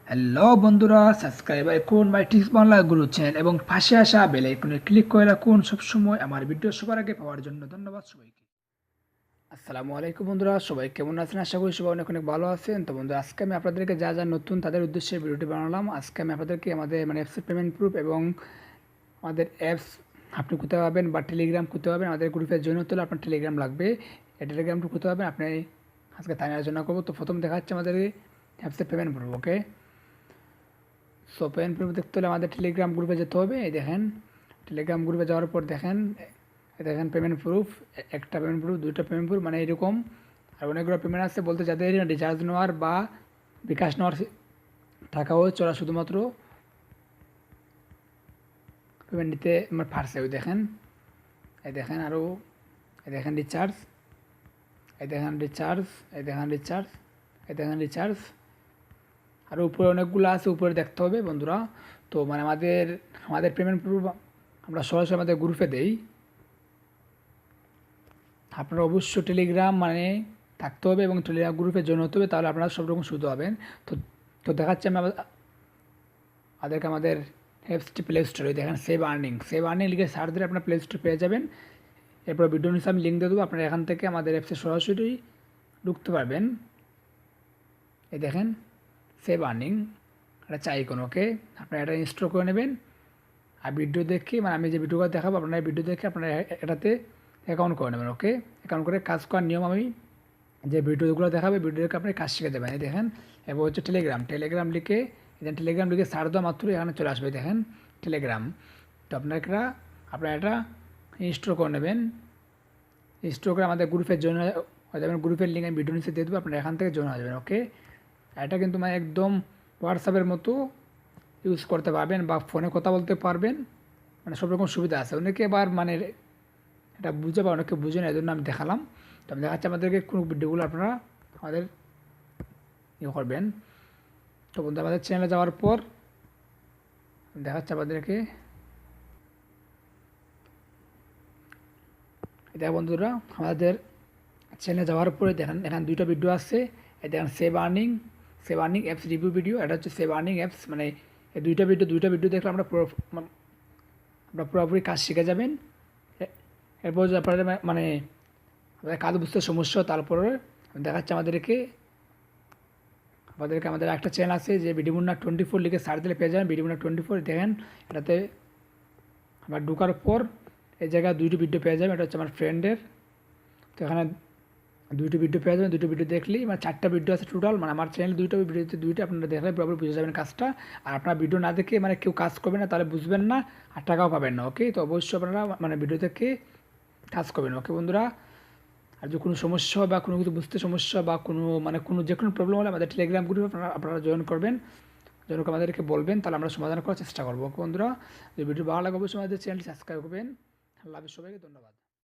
Hello বন্ধুরা, subscribe করুন মাই tips Bangla গুরু channel এবং পাশে আসা বেল আইকনে ক্লিক করে রাখুন সবসময় আমার ভিডিও সবার আগে পাওয়ার জন্য। ধন্যবাদ সবাইকে। আসসালামু আলাইকুম বন্ধুরা, সবাই কেমন আছেন? আশা করি সবাই অনেক অনেক ভালো আছেন। তো বন্ধুরা, আজকে আমি আপনাদেরকে যা যা নতুন তাদের উদ্দেশ্যে ভিডিওটি বানালাম। আজকে আমি আপনাদেরকে আমাদের অ্যাপসের পেমেন্ট প্রুফ এবং আমাদের অ্যাপস আপনি কোথায় পাবেন বা টেলিগ্রাম কোথায় পাবেন। আমাদের গ্রুপের জন্য হলে আপনার টেলিগ্রাম লাগবে। এই টেলিগ্রামটা কোথায় পাবেন আপনি আজকে তাই আলোচনা করবো। তো প্রথম দেখা যাচ্ছে আমাদের অ্যাপসের পেমেন্ট প্রুফ। ওকে, সো পেমেন্ট প্রুফ দেখতে হলে আমাদের টেলিগ্রাম গ্রুপে যেতে হবে। এই দেখেন, টেলিগ্রাম গ্রুপে যাওয়ার পর দেখেন, দেখেন পেমেন্ট প্রুফ, একটা পেমেন্ট প্রুফ, দুইটা পেমেন্ট প্রুফ, মানে এরকম আর অনেকগুলো পেমেন্ট আছে। বলতে যাদের রিচার্জ নেওয়ার বা বিকাশ নেওয়ার টাকা হচ্ছে, ওরা শুধুমাত্র পেমেন্ট নিতে আমার ফার্সে। ওই দেখেন, এই দেখেন আরও, এই দেখেন রিচার্জ, এই দেখেন রিচার্জ, এই দেখেন রিচার্জ, এই দেখেন রিচার্জ, আর উপরে অনেকগুলো আছে, উপরে দেখতে হবে বন্ধুরা। তো মানে আমাদের আমাদের পেমেন্ট প্রুফ আমরা সরাসরি আমাদের গ্রুপে দেই। আপনারা অবশ্যই টেলিগ্রাম মানে থাকতে হবে এবং টেলিগ্রাম গ্রুপে জয়েন হতে হবে, তাহলে আপনারা সব রকম সুবিধা পাবেন। তো তো দেখাচ্ছি আমি আমাদেরকে আমাদের অ্যাপসটি প্লে স্টোরে। দেখেন সেভ আর্নিং লিখে সার্চ দিলে আপনার প্লে স্টোর পেয়ে যাবেন। এরপর ভিডিও নিচে আমি লিঙ্ক দিয়ে দেবো, আপনারা এখান থেকে আমাদের অ্যাপসে সরাসরি ঢুকতে পারবেন। এই দেখেন সেভ আর্নিং, এটা চাই কোনো। ওকে, আপনারা এটা ইনস্টল করে নেবেন। আর ভিডিও দেখে, মানে আমি যে ভিডিওটা দেখাবো আপনারা ভিডিও দেখে আপনারা এটাতে অ্যাকাউন্ট করে নেবেন। ওকে, অ্যাকাউন্ট করে কাজ করার নিয়ম আমি যে ভিডিওগুলো দেখাবে, ভিডিও দেখে আপনি কাজ শিখে দেবেন। এই দেখেন, এবার হচ্ছে টেলিগ্রাম লিখে, এখানে টেলিগ্রাম লিখে সার্চ দেওয়া মাত্রই এখানে চলে আসবে। দেখেন টেলিগ্রাম। তো আপনারা এটা ইনস্টল করে নেবেন। ইনস্টল করে আমাদের গ্রুপের জন্য হয়ে যাবেন। গ্রুপের লিঙ্ক আমি ভিডিও নিচে দিয়ে দেবো, আপনারা এখান থেকে জয়েন হয়ে যাবেন। ওকে, এটা কিন্তু মানে একদম হোয়াটসঅ্যাপের মতো ইউজ করতে পারবেন বা ফোনে কথা বলতে পারবেন, মানে সব রকম সুবিধা আছে। অনেকে আবার মানে এটা বুঝে বা অনেকে বুঝে না, এই জন্য আমি দেখালাম। তো আমি দেখাচ্ছি আমাদেরকে কোন ভিডিওগুলো আপনারা আমাদের ইয়ে করবেন। তো বন্ধু, আমাদের চ্যানেলে যাওয়ার পর দেখাচ্ছি আমাদেরকে, এটা বন্ধুরা আমাদের চ্যানেলে যাওয়ার পরে দেখেন এখানে দুইটা ভিডিও আছে। এই দেখেন save earning apps review video, এটা হচ্ছে সেভ আর্নিং অ্যাপস। মানে এই দুইটা ভিডিও দেখলে আমরা পুরোপুরি কাজ শিখে যাবেন। এরপর যদি আপনাদের মানে আপনাদের কাজ বুঝতে সমস্যা, তারপরে দেখাচ্ছে আমাদের একটা চ্যানেল আছে যে বিডিমুন্না 24 লিখে সার্চ দিলে পেয়ে যাবেন। বিডিমুন্না 24 দেখেন, এটাতে আমার ঢোকার পর এই জায়গায় দুইটি ভিডিও পেয়ে যাবেন। এটা হচ্ছে আমার ফ্রেন্ডের। তো এখানে দুইটি ভিডিও পেয়ে যাবেন। দুটো ভিডিও দেখলেই মানে 4টা ভিডিও আছে টোটাল। মানে আমার চ্যানেলে দুইটা আপনারা দেখলে পুরোপুরি বুঝে যাবেন কাজটা। আর আপনার ভিডিও না দেখে মানে কেউ কাজ করবে না, তাহলে বুঝবেন না আর টাকাও পাবেন না। ওকে, তো অবশ্যই আপনারা মানে ভিডিও দেখে কাজ করবেন। ওকে বন্ধুরা, আর যদি কোনো সমস্যা বা কোনো কিছু বুঝতে সমস্যা বা কোনো যে কোনো প্রবলেম হলে আমাদের টেলিগ্রাম গ্রুপে আপনারা জয়েন করবেন। জয়েন করে আমাদেরকে বলবেন, তাহলে আমরা সমাধান করার চেষ্টা করবো। ওকে বন্ধুরা, যদি ভিডিও ভালো লাগে অবশ্যই আমাদের চ্যানেলটি সাবস্ক্রাইব করবেন। আল্লাহ হাফেজ, সবাইকে ধন্যবাদ।